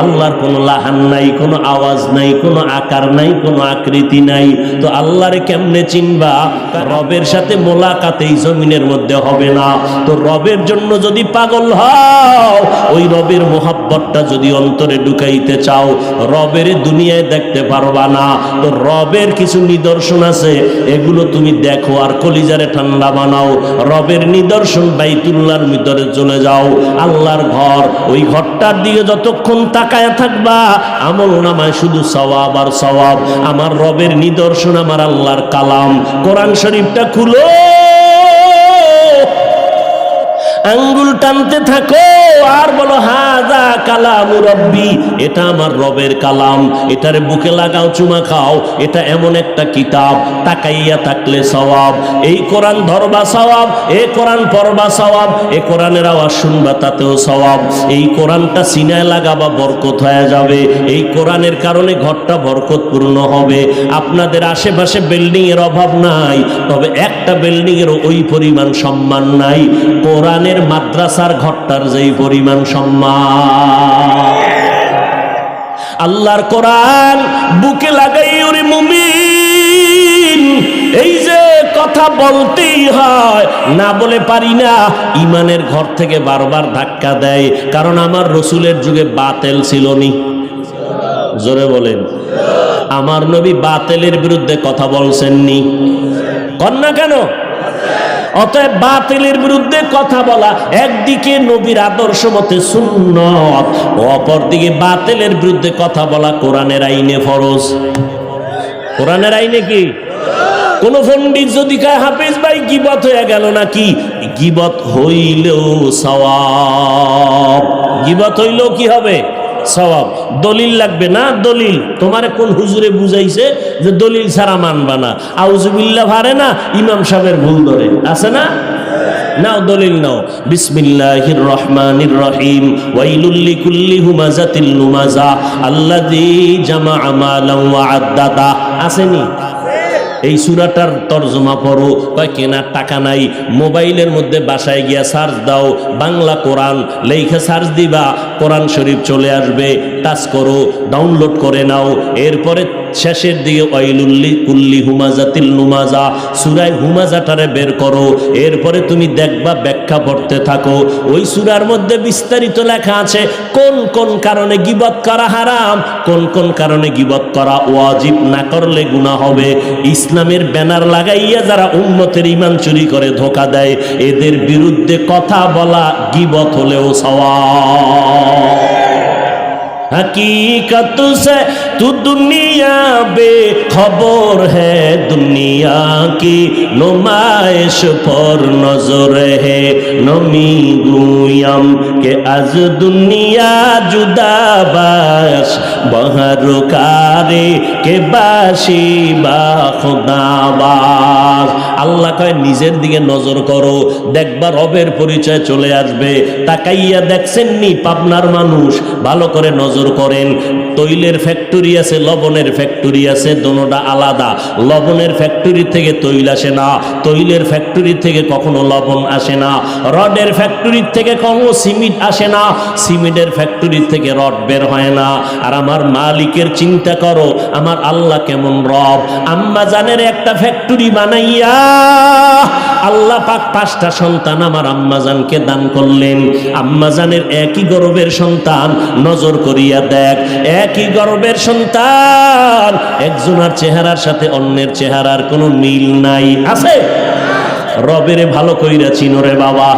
আল্লাহর কোনো লাহান নাই, কোনো আওয়াজ নাই, কোনো আকার নাই, কোনো আকৃতি নাই। তো আল্লাহরে কেমনে চিনবা? রবের সাথে মোলাকাত এই জমিনের মধ্যে হবে না। তো রবের জন্য যদি পাগল হও, ওই রবের মোহাব্বতটা যদি অন্তরে ঢুকাইতে চাও, রবের দুনিয়ায় দেখতে পারবা না। তো রবের কিছু নিদর্শন আছে, এগুলো তুমি দেখো আর কলিজারে ঠান্ডা বানাও। রবের নিদর্শন বাইতুল্লাহর ভিতরে চলে যাও, আল্লাহর ঘর। ওই ঘরটার দিকে যতক্ষণ তাকায়া থাকবা, আমল নামায় শুধু সওয়াব আর সওয়াব। আমার রবের নিদর্শন, আমার আল্লাহর কালাম কোরআন শরীফটা খুলো, আঙ্গুল টানতে থাকো আর বলো হাযা কালামু রব্বি, এটা আমার রবের কালাম। এটারে বুকে লাগাও, চুমা খাও। এটা এমন একটা কিতাব, তাকাইয়া থাকলে সওয়াব। এই কোরআন ধরবা সওয়াব, এই কোরআন পড়বা সওয়াব, এই কোরআনের আওয়াজ শুনবা তাতেও সওয়াব। এই কোরআনটা সিনায় লাগাবা, বরকত হয়ে যাবে। এই কোরআনের কারণে ঘরটা বরকতপূর্ণ হবে। আপনাদের আশেপাশে বিল্ডিং এর অভাব নাই, তবে একটা বিল্ডিং এর ওই পরিমাণ সম্মান নাই কোরআনের মাদ্রাসার ঘরটার যেই পরিমাণ সম্মান। আল্লাহর কোরআন বুকে লাগাই ওরে মুমিন, এই যে কথা বলতেই হয়, না বলে পারি না। ইমানের ঘর থেকে বারবার ধাক্কা দেয়, কারণ আমার রসুলের যুগে বাতেল ছিল নি। জোরে বলেন, আমার নবী বাতেলের বিরুদ্ধে কথা বলছেননি? কন্যা কেন? অতএব বাতিলের বিরুদ্ধে কথা বলা একদিকে নবীর আদর্শ মতে সুন্নত, অপরদিকে বাতিলের বিরুদ্ধে কথা বলা কোরআনের আইনে ফরজ। কোরআনের আইনে কি? কোন পণ্ডিত যদি কয় হাফেজ ভাই গীবত হয়ে গেল নাকি, গীবত হইলেও সওয়াব। গীবত হইলেও কি হবে? সওয়াব। দলিল লাগবে না? দলিল তোমারে কোন হুজুরে বুঝাইছে যে দলিল ছাড়া মানবা না? আউযুবিল্লাহ পারে না, ইমাম সাহেবের ভুল ধরে আছে না? নাও দলিল নাও। বিসমিল্লাহির রহমানির রহিম। ওয়াইলুল লিকুল্লি হুমাযাতিল লুমাযা আল্লাযী জামাআ মালান ওয়া আদ্দাদা। আসেনি? এই সূরাটার তরজমা পড়ো। কয় কেনার টাকা নাই, মোবাইলের মধ্যে বাসায় গিয়া সার্চ দাও, বাংলা কোরআন লেখা সার্চ দিবা, কোরআন শরীফ চলে আসবে। টাচ করো, ডাউনলোড করে নাও। এরপরে শেষের দিকে ওয়াইলুল লিকুল্লি হুমাযাতিল লুমাযা, সূরা হুমাযাটারে বের করো। এরপরে তুমি দেখবা, ব্যাখ্যা পড়তে থাকো। ওই সূরার মধ্যে বিস্তারিত লেখা আছে কোন কোন কারণে গীবত করা হারাম, কোন কোন কারণে গীবত করা ওয়াজিব, না করলে গুনাহ হবে। ইসলামের ব্যানার লাগাইয়া যারা উম্মতের ঈমান চুরি করে ধোঁকা দেয়, এদের বিরুদ্ধে কথা বলা গীবত হলেও সওয়াব। हकीकत से तू दुनिया बेखबर है, दुनिया की नुमाइश पर नजर है। नमी गुयम के आज दुनिया जुदा बाश, बहर कारे के बाशी बा खुदाबाज। আল্লাহ কয় নিজের দিকে নজর করো, দেখবা রবের পরিচয় চলে আসবে। তাকাইয়া দেখছেননি পাবনার মানুষ? ভালো করে নজর করেন। তৈলের ফ্যাক্টরি আছে, লবণের ফ্যাক্টরি আছে, দোনোটা আলাদা। লবণের ফ্যাক্টরি থেকে তৈল আসে না, তৈলের ফ্যাক্টরি থেকে কখনো লবণ আসে না। রডের ফ্যাক্টরি থেকে কখনো সিমেন্ট আসে না, সিমেন্টের ফ্যাক্টরি থেকে রড বের হয় না। আর আমার মালিকের চিন্তা করো, আমার আল্লাহ কেমন রব। আম্মা জানের একটা ফ্যাক্টরি বানাইয়া আল্লাহ পাক 5টা সন্তান আমার আম্মাজানকে দান করলেন। আম্মাজানের একই গর্ভের সন্তান, নজর করিয়া দেখ, একই গর্ভের সন্তান, একজনের চেহারার সাথে অন্যের চেহারার কোনো মিল নাই। আছে? রবেরে ভালো কইরা চিনোরে বাবা।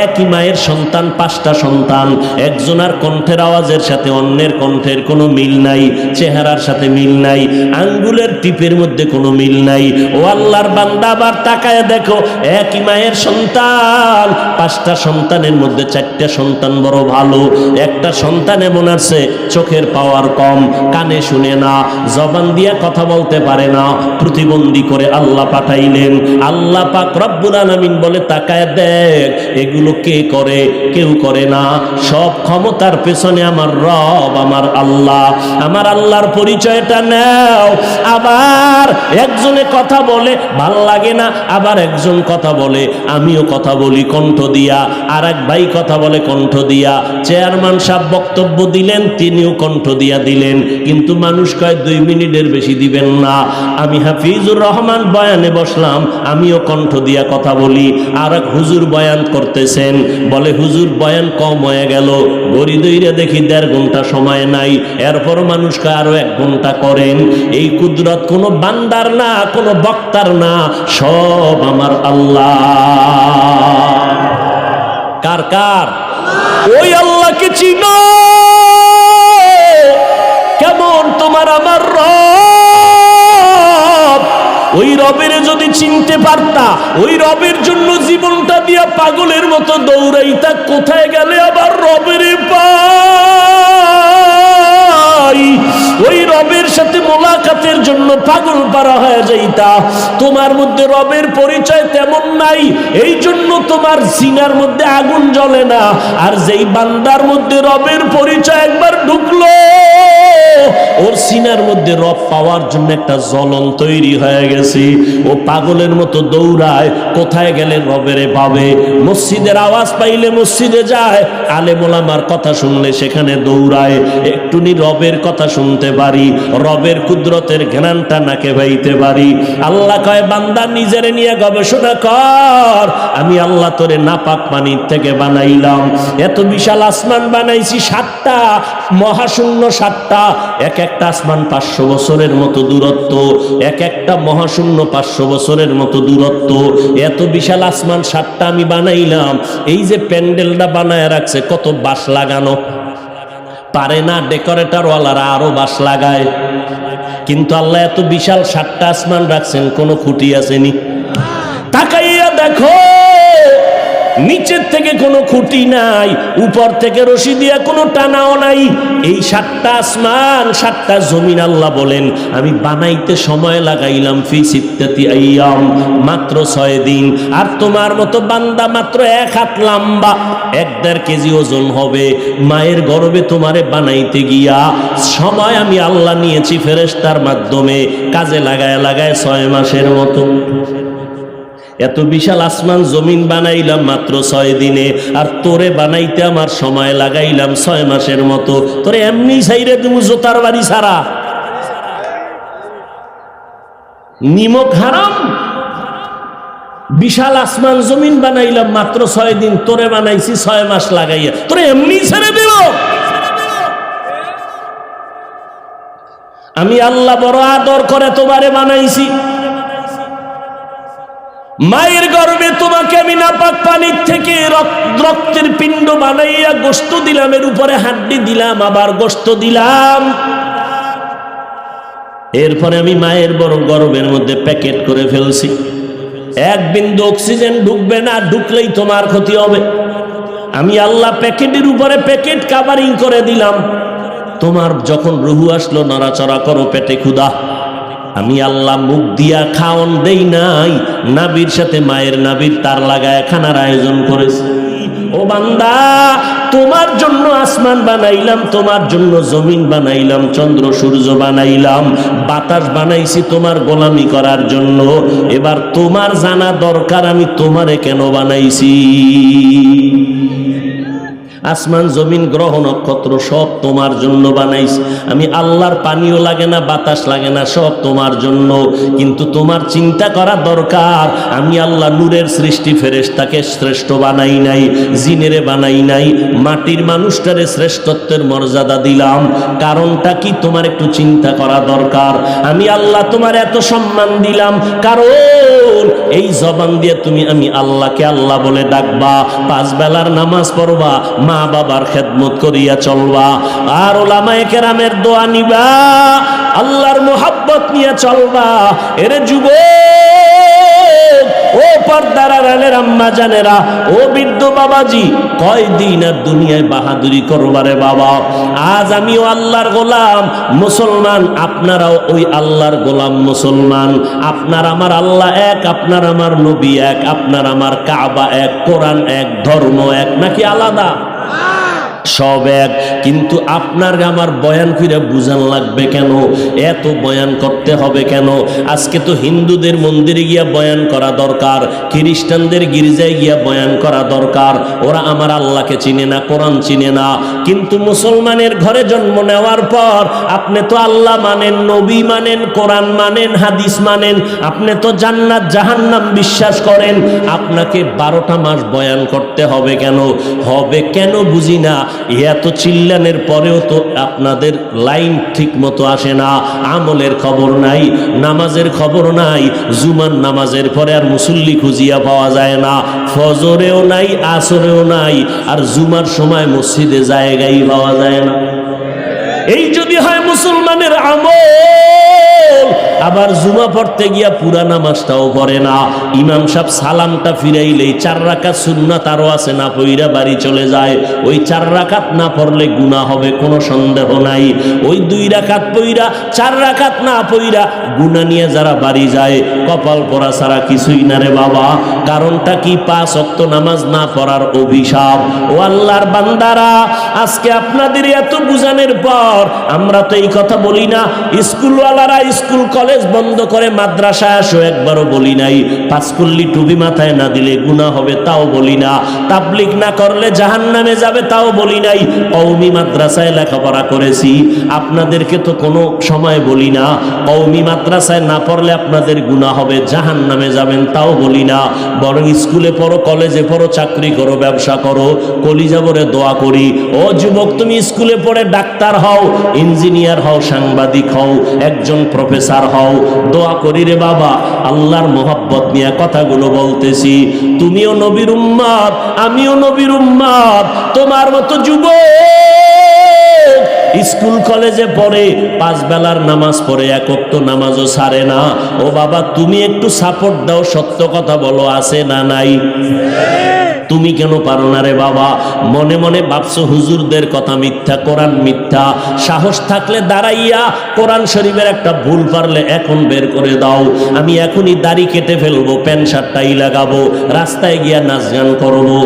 একই মায়ের সন্তান, 5টা সন্তান, একজনের কণ্ঠের আওয়াজের সাথে অন্যের কণ্ঠের কোনো মিল নাই, চেহারার সাথে মিল নাই, আঙ্গুলের টিপের মধ্যে কোনো মিল নাই। ও আল্লাহর বান্দা, আবার তাকায় দেখো, একই মায়ের সন্তান, 5টা সন্তানের মধ্যে 4টা সন্তান বড় ভালো, একটা সন্তান এমন আছে চোখের পাওয়ার কম, কানে শুনে না, জবান দিয়া কথা বলতে পারে না, প্রতিবন্ধী করে আল্লাহ পাঠাইলেন। আল্লাহ পাক রব্বুল আলামিন বলে তাকায় দেখ এগুলো কে করে? কেউ করে না। সব ক্ষমতার পেছনে আমার রব, আমার আল্লাহ। আমার আল্লাহর পরিচয়টা নাও। আবার একজনে কথা বলে ভাল লাগে না, আবার একজন কথা বলে আমিও কথা বলি কণ্ঠ দিয়া, আর এক ভাই কথা বলে কণ্ঠ দিয়া, চেয়ারম্যান সাহেব বক্তব্য দিলেন তিনিও কণ্ঠ দিয়া দিলেন, কিন্তু মানুষ কয় 2 মিনিটের বেশি দিবেন না। আমি হাফিজুর রহমান বয়ানে বসলাম, আমিও কণ্ঠ দিয়া কথা বলি। আর এক হুজুর বয়ান করতেছেন, বলে হুজুর বয়ান কম হয়ে গেল, গড়ি দইরা দেখি 1.5 ঘন্টা সময় নাই। এরপর মানুষ কয় আরো 1 ঘন্টা করেন। এই কুদরত কোনো বান্দার না, কোনো বক্তার না, সব আমার আল্লাহ। কার কার? ওই আল্লাহকে চিনো। কেমন তোমার আমার রব? ওই রবের যদি চিনতে পারতা, ওই রবের জন্য জীবনটা দিয়া পাগলের মতো দৌড়াইতা, কোথায় গেলে আবার রবের পাই? ওই রবের সাথে মোলাকাতের জন্য পাগল পারা হয়ে যাইতা। তোমার মধ্যে রবের পরিচয় তেমন নাই, এই জন্য তোমার সিনার মধ্যে আগুন জ্বলে না। আর যেই বান্দার মধ্যে রবের পরিচয় একবার ঢুকলো, ওর সিনার মধ্যে রব পাওয়ার জন্য একটা জ্বলন তৈরি হয়ে গেছে। ও পাগলের মতো দৌড়ায়, কোথায় গেলে রবেরে পাবে। মসজিদের আওয়াজ পাইলে মসজিদে যায়, আলেম ওলামার কথা শুনলে সেখানে দৌড়ায়। একটুনি রবের কথা শুনতে পারি, রবের কুদরতের ঘ্রাণটা নাকে পাইতে পারি। আল্লাহ কয় বান্দা নিজেরে নিয়ে গবেষণা কর। আমি আল্লাহ তোরে নাপাক পানির থেকে বানাইলাম, এত বিশাল আসমান বানাইছি 7টা, মহাশূন্য 7টা, এক একটা আসমান 500 বছরের মতো দূরত্ব, এক একটা মহাশূন্য 500 বছরের মতো দূরত্ব। এত বিশাল আসমান 7টা আমি বানাইলাম। এই যে প্যান্ডেলটা বানায় রাখছে, কত বাঁশ লাগানো, পারে না ডেকোরেটর ওয়ালারা আরো বাঁশ লাগায়, কিন্তু আল্লাহ এত বিশাল 7টা আসমান রাখছেন, কোনো খুঁটি আসেনি। তাকাইয়া দেখো, নিচের থেকে কোনো খুঁটি নাই, উপর থেকে রশি দিয়া কোনো টানাও নাই। এই 7টা আসমান 7টা জমিন আল্লাহ বলেন আমি বানাইতে সময় লাগাইলাম ফি সিত্তাতি আইয়াম, মাত্র 6 দিন। আর তোমার মতো বান্দা মাত্র 1 হাত লম্বা, 1.5 কেজি ওজন হবে, মায়ের গর্ভে তোমারে বানাইতে গিয়া সময় আমি আল্লাহ নিয়েছি ফেরেশতার মাধ্যমে, কাজে লাগায় লাগায় 6 মাসের মতো। এত বিশাল আসমান জমিন বানাইলাম মাত্র 6 দিনে, আর তোরে বানাইতে আমার সময় লাগাইলাম 6 মাসের মতো। তোরে এমনি ছাইরে তুমি জোতার বাড়ি ছাড়া, নিমক হারাম। বিশাল আসমান জমিন বানাইলাম মাত্র 6 দিন, তোরে বানাইছি 6 মাস লাগাইয়া, তোরে এমনি ছেড়ে দিল। আমি আল্লাহ বড় আদর করে তোমারে বানাইছি। মায়ের গর্ভে তোমাকে আমি নাপাক পানির থেকে রক্তের পিণ্ড বানাইয়া গোশত দিলাম, এর উপরে হাড্ডি দিলাম, আবার গোশত দিলাম। এরপরে আমি মায়ের বড় গর্ভের মধ্যে প্যাকেট করে ফেলছি। 1 বিন্দু অক্সিজেন ঢুকবে না, ঢুকলেই তোমার ক্ষতি হবে। আমি আল্লাহ প্যাকেটের উপরে প্যাকেট কাভারিং করে দিলাম। তোমার যখন রুহু আসলো, নড়াচড়া করো, পেটে ক্ষুধা। আমি আল্লাহ মুখ দিয়া খাওন দেই নাই, নাবির সাথে মায়ের নাবির তার লাগায় খানার আয়োজন করেছি। ও বান্দা, তোমার জন্য আসমান বানাইলাম, তোমার জন্য জমিন বানাইলাম, চন্দ্র সূর্য বানাইলাম, বাতাস বানাইছি তোমার গোলামি করার জন্য। এবার তোমার জানা দরকার আমি তোমারে কেন বানাইছি। আসমান জমিন গ্রহ নক্ষত্র সব তোমার জন্য বানাইছি আমি। আল্লাহর পানিও লাগে না, বাতাস লাগে না, সব তোমার জন্য। কিন্তু তোমার চিন্তা করা দরকার, আমি আল্লাহ নূরের সৃষ্টি ফেরেশতাকে শ্রেষ্ঠ বানাই নাই, জিনেরে বানাই নাই, মাটির মানুষটারে শ্রেষ্ঠত্বের মর্যাদা দিলাম। কারণটা কি তোমার একটু চিন্তা করা দরকার। আমি আল্লাহ তোমার এত সম্মান দিলাম, কারণ এই জবান দিয়ে তুমি আমি আল্লাহকে আল্লাহ বলে ডাকবা, 5 বেলার নামাজ পড়বা, মা বাবার খেদমত করিয়া চলবা, আর ওলামায়ে কেরামের দোয়া নিবা, আল্লাহর মোহাব্বত নিয়ে চলবা। এরে যুবক, ও পর্দার আড়ালের আম্মা জানেরা, ও বৃদ্ধ বাবাজি, কয়দিন আর দুনিয়ায় বাহাদুরি করবারে বাবা? আজ আমিও আল্লাহর গোলাম মুসলমান, আপনারাও ওই আল্লাহর গোলাম মুসলমান। আপনার আমার আল্লাহ এক, আপনার আমার নবী এক, আপনার আমার কাবা এক, কোরআন এক, ধর্ম এক, নাকি আলাদা? সব এক। কিন্তু আপনার আমার বয়ান করে বুঝান লাগবে কেন? এত বয়ান করতে হবে কেন? আজকে তো হিন্দুদের মন্দিরে গিয়া বয়ান করা দরকার, খ্রিস্টানদের গির্জায় গিয়া বয়ান করা দরকার। ওরা আমার আল্লাহকে চিনে না, কোরআন চিনে না। কিন্তু মুসলমানের ঘরে জন্ম নেওয়ার পর আপনি তো আল্লাহ মানেন, নবী মানেন, কোরআন মানেন, হাদিস মানেন, আপনি তো জান্নাত জাহান্নাম বিশ্বাস করেন। আপনাকে 12টা মাস বয়ান করতে হবে কেন? হবে কেন বুঝি না। এত চিল্লানের পরেও তো আপনাদের লাইন ঠিক মতো আসে না, আমলের খবর নাই, নামাজের খবর নাই। জুমার নামাজের পরে আর মুসল্লি খুঁজিয়া পাওয়া যায় না, ফজরেও নাই, আসরেও নাই, আর জুমার সময় মসজিদে জায়গায় পাওয়া যায় না। এই যদি হয় মুসলমানের আমল, আবার জুমা পড়তে গিয়া পুরা নামাজটাও পড়ে না। ইমাম সাহেব সালামটা ফিরাইলেই 4 রাকাত সুন্নাত আরো আছে না পইরা বাড়ি চলে যায়। ওই 4 রাকাত না পড়লে গুনাহ হবে, কোনো সন্দেহ নাই। ওই 2 রাকাত পইরা 4 রাকাত না পইরা গুনাহ নিয়ে যারা বাড়ি যায়, কপাল পরা ছাড়া কিছুই না রে বাবা। কারণটা কি? 5 ওয়াক্ত নামাজ না পড়ার অভিশাপ। ও আল্লাহর বান্দারা, আজকে আপনাদের এত বুঝানোর পর আমরা তো এই কথা বলি না। স্কুলওয়ালারা স্কুল কলেজ বন্ধ করে মাদ্রাসায় আসো, একবারও বলি নাই। 5 কুল্লি টুপি মাথায় না দিলে গুনাহ হবে, তাও বলি না। তাবলীগ না করলে জাহান্নামে যাবে, তাও বলি নাই। কওমি মাদ্রাসায় লেখাপড়া করেছি, আপনাদেরকে তো কোনো সময় বলি না। কওমি মাদ্রাসায় না পড়লে আপনাদের গুনাহ হবে, জাহান্নামে যাবেন, তাও বলি না। বরং স্কুলে পড়ো, কলেজে পড়ো, চাকরি করো, ব্যবসা করো, কলিজা ভরে দোয়া করি। ও যুবক, তুমি স্কুলে পড়ে ডাক্তার হও, ইঞ্জিনিয়ার হও, সাংবাদিক হও, একজন প্রফেসর হও, দোয়া করি রে বাবা। আল্লাহর মোহাব্বত নিয়ে কথাগুলো বলতেছি। তুমিও নবীর উম্মত, আমিও নবীর উম্মত। তোমার মতো যুবক স্কুল কলেজে পড়ে, 5 বেলার নামাজ পড়ে, 1 ওয়াক্ত নামাজও ছাড়ে না। ও বাবা, তুমি একটু সাপোর্ট দাও, সত্য কথা বলো, আছে না নাই? তুমি কেন পারো না রে বাবা? মনে মনে ভাবছো হুজুরদের কথা মিথ্যা, কোরআন মিথ্যা। সাহস থাকলে দাঁড়াইয়া কোরআন শরীফের একটা ভুল পারলে এখন বের করে দাও। আমি এখনই দাড়ি কেটে ফেলবো, প্যান্ট শার্টটাই লাগাবো, রাস্তায় গিয়া নাচ গান করবো।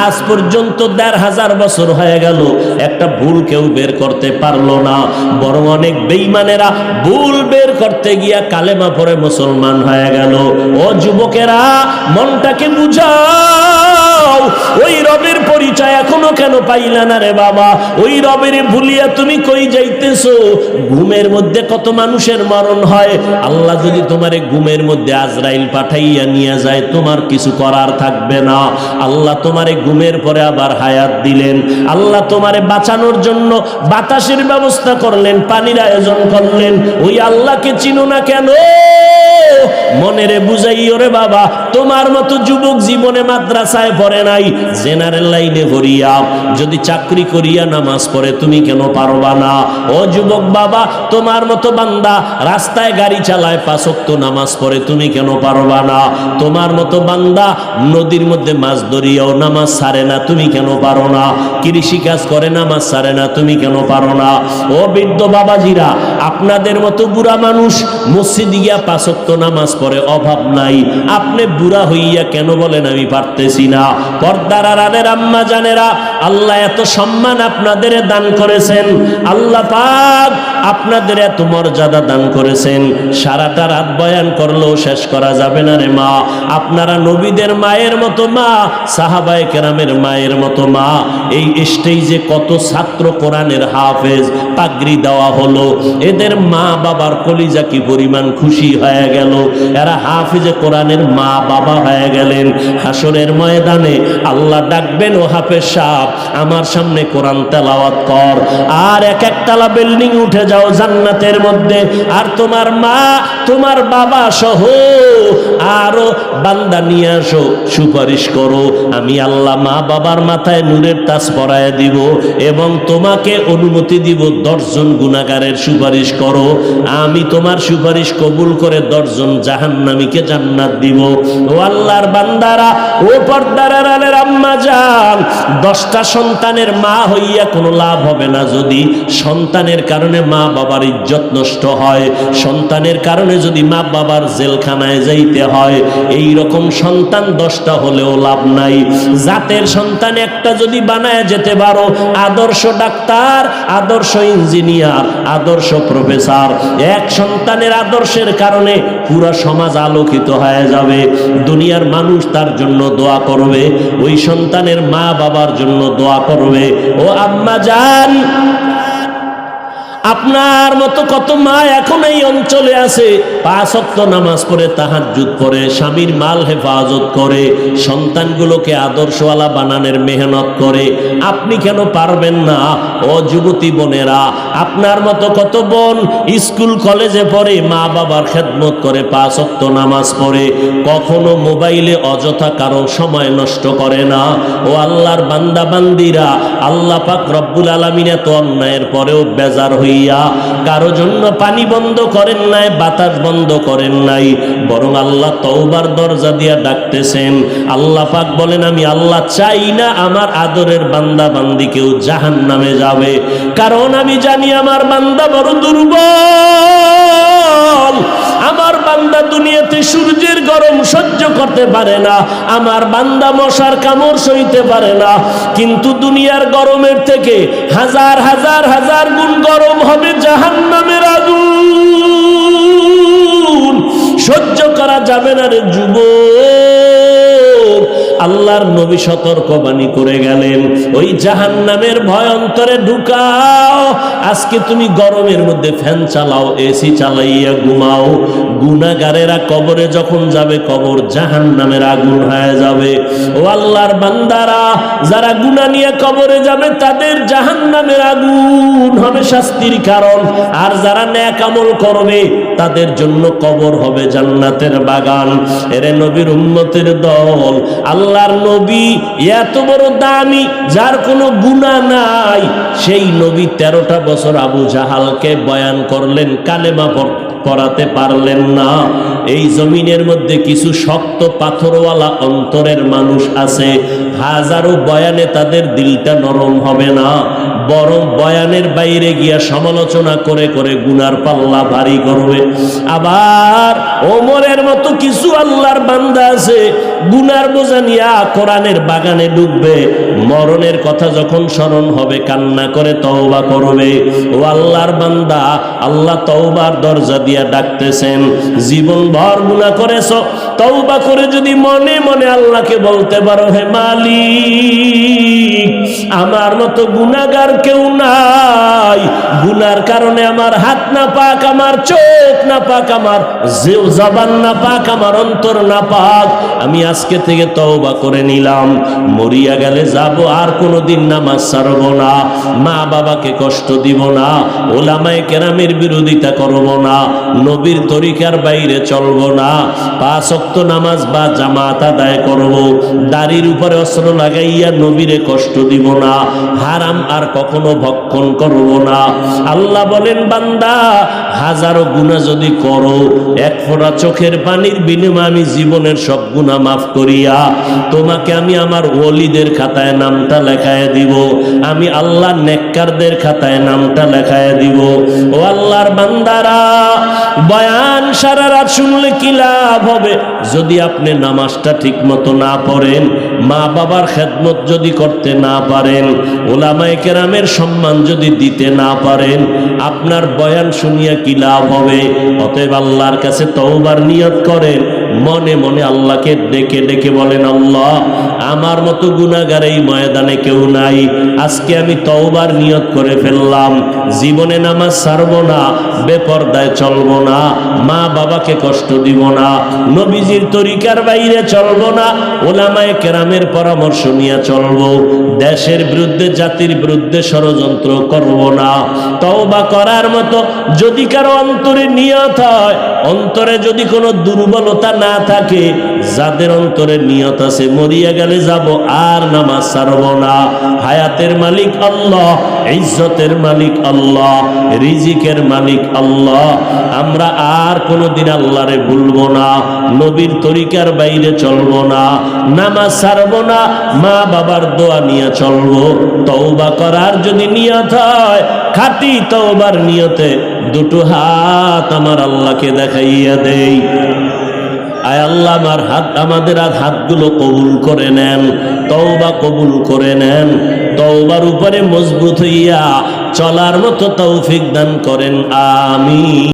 আজ পর্যন্ত 1500 বছর হয়ে গেল, একটা ভুল কেউ বের করতে পারলো না। বরং অনেক বেঈমানেরা ভুল বের করতে গিয়া কালেমা পড়ে মুসলমান হয়ে গেল। ও যুবকেরা, মনটাকে বুঝাও। ওই রবের পরিচয় এখনো কেন পাইলা না রে বাবা? ওই রবের ভুলিয়া তুমি কই যাইতেছো? ঘুমের মধ্যে কত মানুষের মরণ হয়। আল্লাহ যদি তোমারে ঘুমের মধ্যে আজরাইল পাঠাইয়া নিয়ে যায়, তোমার কিছু করার থাকবে না। আল্লাহ তোমারে ঘুমের পরে আবার হায়াত দিলেন। আল্লাহ তোমারে বাঁচানোর জন্য বাতাসের ব্যবস্থা করলেন, পানির আয়োজন করলেন। ওই আল্লাহকে চিনো না কেন? মনেরে বুঝাইও রে বাবা। তোমার মতো যুবক জীবনে মাদ্রাসায় পড়ে নাই, জেনারেল লাইনে ভরিয়া, যদি চাকরি করিয়া নামাজ পড়ে, তুমি কেন পারবা না? ও যুবক বাবা, তোমার মতো বান্দা রাস্তায় গাড়ি চালায়, 5 ওয়াক্ত নামাজ পড়ে, তুমি কেন পারবা না? তোমার মতো বান্দা নদীর মধ্যে মাছ ধরিয়াও নামাজ ছাড়ে না, তুমি কেন পারো না? কৃষি কাজ করে, নামাজ ছাড়ে না, তুমি কেন পারো না? ও বৃদ্ধ বাবাজিরা, আপনাদের মতো বুড়া মানুষ মসজিদ গিয়া 5 ওয়াক্ত নামাজ পড়ে, অভাব নাই। আপনি বুড়া হইয়া কেন বলেন আমি পারতেছি না? পর্দার আড়ালের আম্মা জানেরা, আল্লাহ এত সম্মান আপনাদের দান করেছেন, আল্লাহ পাক আপনাদের এত মর্যাদা দান করেছেন, সারাটা রাত বয়ান করলেও শেষ করা যাবে না রে মা। আপনারা নবীদের মায়ের মতো মা, সাহাবায়ে কেরামের মায়ের মতো মা। এই স্টেজে কত ছাত্র কোরআনের হাফেজ, পাগড়ি দেওয়া হলো, এদের মা বাবার কলিজা কি পরিমাণ খুশি হয়ে গেল। এরা হাফেজে কোরআনের মা বাবা হয়ে গেলেন। হাসরের ময়দানে আল্লাহ ডাকবেন, ও হাফেজ সাহেব, আমার সামনে কোরআন তেলাওয়াত কর। আর এক একতলা বিল্ডিং উঠে যাও জান্নাতের মধ্যে, আর তোমার মা তোমার বাবা সহ আরো বান্দা নিয়ে আসো, সুপারিশ করো। আমি আল্লাহ মা বাবার মাথায় নূরের তাজ পরায় দিব এবং তোমাকে অনুমতি দিব 10 জন গুনাহগারের সুপারিশ করো। আমি তোমার সুপারিশ কবুল করে 10 জন জাহান্নামীকে জান্নাত দিব। ও আল্লাহর বান্দারা, ও পর্দার আড়ালের আম্মা জান, 10টা সন্তানের মা হইয়া কোনো লাভ হবে না যদি সন্তানের কারণে মা বাবার ইজ্জত নষ্ট হয়, সন্তানের কারণে যদি মা বাবার জেলখানায় যাইতে হয়। এই রকম সন্তান 10টা হলেও লাভ নাই। জাতের সন্তান একটা যদি বানায় যেতে পারো, আদর্শ ডাক্তার, আদর্শ ইঞ্জিনিয়ার, আদর্শ প্রফেসর, এক সন্তানের আদর্শের কারণে পুরা সমাজ আলোকিত হয়ে যাবে। দুনিয়ার মানুষ তার জন্য দোয়া করবে, ওই সন্তানের মা বাবার জন্য দোয়া করবে। ও আম্মা জান, আপনার মতো কত মা এখন এই অঞ্চলে আছে, 5 ওয়াক্ত নামাজ পড়ে, তাহাজ্জুদ পড়ে, স্বামীর মাল হেফাজত করে, সন্তানগুলোকে আদর্শওয়ালা বানানোর মেহনত করে। আপনি কেন পারবেন না? ও যুবতী বোনেরা, আপনার মতো কত বোন স্কুল কলেজে পড়ে, মা বাবার খেদমত করে, 5 ওয়াক্ত নামাজ পড়ে, কখনো মোবাইলে অযথা কারো সময় নষ্ট করে না। ও আল্লাহর বান্দা বান্দিরা, আল্লাহ পাক রব্বুল আলামিন এত অন্যায়ের পরেও বেজার হয়ে কারো জন্য পানি বন্ধ করেন নাই, বাতাস বন্ধ করেন নাই, বরং আল্লাহ তওবার দরজা দিয়া ডাকতেছেন। আল্লাহ পাক বলেন, আমি আল্লাহ চাই না আমার আদরের বান্দা বান্দি কেউ জাহান্নামে যাবে, কারণ আমি জানি আমার বান্দা বড় দুর্বল। আমার বান্দা দুনিয়াতে সূর্যের গরম সহ্য করতে পারে না, আমার বান্দা মশার কামড় সইতে পারে না, কিন্তু দুনিয়ার গরমের থেকে হাজার হাজার হাজার গুণ গরম হবে জাহান্নামের আগুন। সহ্য করা যাবে না রে যুবক। আল্লাহর নবী সতর্কবাণী করে গেলেন, ওই জাহান্নামের ভয় অন্তরে ঢুকাও। আজকে তুমি গরমের মধ্যে ফ্যান চালাও, এসি চালাইয়া ঘুমাও, গুনাহগারেরা কবরে যখন যাবে, কবর জাহান্নামের আগুন হয়ে যাবে। ও আল্লাহর বান্দারা, যারা গুনাহ নিয়ে কবরে যাবে তাদের জাহান্নামের আগুন হবে শাস্তির কারণ, আর যারা নেক আমল করবে তাদের জন্য কবর হবে জান্নাতের বাগান। এরে নবীর উম্মতের দল, আল্লাহর নবী এত বড় দামি, যার কোনো গুনাহ নাই, সেই নবী 13টা বছর আবু জাহালকে বয়ান করলেন, কালেমা পড়াতে পারলেন না। এই জমিনের মধ্যে কিছু শক্ত পাথরওয়ালা অন্তরের মানুষ আছে, হাজারো বয়ানে তাদের দিলটা নরম হবে না, বরং বয়ানের বাইরে গিয়া সমালোচনা করে করে গুনার পাল্লা ভারী করবে। আবার ওমরের মতো কিছু আল্লাহর বান্দা আছে, গুনার বোঝা নিয়া কোরআনের বাগানে ঢুকবে, মরণের কথা যখন স্মরণ হবে কান্না করে তওবা করবে। ও আল্লাহর বান্দা, আল্লাহ তওবার দরজা দিয়া ডাকতেছেন। জীবন ভর গুনাহ করেছো, তওবা করে যদি মনে মনে আল্লাহকে বলতে পারো, হে মালিক, আমার মতো গুনাহগার কেউ নাই, গুনার কারণে আমার হাত না পাক, আমার চোখ না পাক, আমার জবান না পাক, আমার অন্তর না পাক, আমি আজকে থেকে তওবা করে নিলাম, মরিয়া গেলে যাব, আর কোনোদিন নামাজ ছাড়ব না, মা বাবাকে কষ্ট দিব না, ওলামায়ে কেরামের বিরোধিতা করব না, নবীর তরিকার বাইরে চলব না, 5 ওয়াক্ত নামাজ বা জামাত আদায় করব, দাড়ির উপরে অস্ত্র লাগাইয়া নবীরে কষ্ট দিব না, হারাম আর কখনো ভক্ষণ করব না। আল্লাহ বলেন, বান্দা, হাজারো গুনাহ যদি করো, এক ফোঁটা চোখের পানির বিনিময়ে আমি জীবনের সব গুনাহ মাফ করিয়া তোমাকে আমি আমার ওলিদের খাতায় নামটা লেখায় দিব, আমি আল্লাহ নেককারদের খাতায় নামটা লেখায় দিব। ও আল্লাহর বান্দারা, বয়ান সারা রাত শুনলে কি লাভ হবে যদি আপনি নামাজটা ঠিক মতো না পড়েন, মা বাবার খেদমত যদি করতে না পারেন, ওলামায়ে কেরামের সম্মান যদি দিতে না পারেন, আপনার বয়ান শুনিয়া কি লাভ হবে? অতএব আল্লাহর কাছে তওবার নিয়ত করেন, মনে মনে আল্লাহকে ডেকে ডেকে বলেন, আল্লাহ, আমার মতো গুনাহগার এই ময়দানে কেউ নাই, আজকে আমি তওবার নিয়ত করে ফেললাম, জীবনে নামাজ ছাড়ব না, বেপরদায় চলব না, মা বাবাকে কষ্ট দিব না, নবীজির তরিকার বাইরে চলব না, ওলামায়ে কেরামের পরামর্শ নিয়ে চলব, দেশের বিরুদ্ধে জাতির বিরুদ্ধে ষড়যন্ত্র করব না। তওবা করার মতো যদি কারো অন্তরে নিয়ত হয়, অন্তরে যদি কোনো দুর্বলতা না থাকে, যাদের অন্তরে নিয়ত আছে মরিয়া গেলে যাব আর নামাজ ছাড়ব না, হায়াতের মালিক আল্লাহ, ইজ্জতের মালিক আল্লাহ, রিজিকের মালিক আল্লাহ, আমরা আর কোনোদিন আল্লাহরে ভুলবো না, নবীর তরিকার বাইরে চলবো না, নামাজ ছাড়বো না, মা বাবার দোয়া নিয়ে চলবো। তওবা করার যদি নিয়ত হয়, খাঁটি তওবার নিয়তে দুটো হাত আমার আল্লাহকে দেখাইয়া দেই। আয় আল্লাহ, আমাদের হাতগুলো কবুল করে নেন, তওবা কবুল করে নেন, তওবার উপরে মজবুত হইয়া চলার মতো তৌফিক দান করেন, আমিন।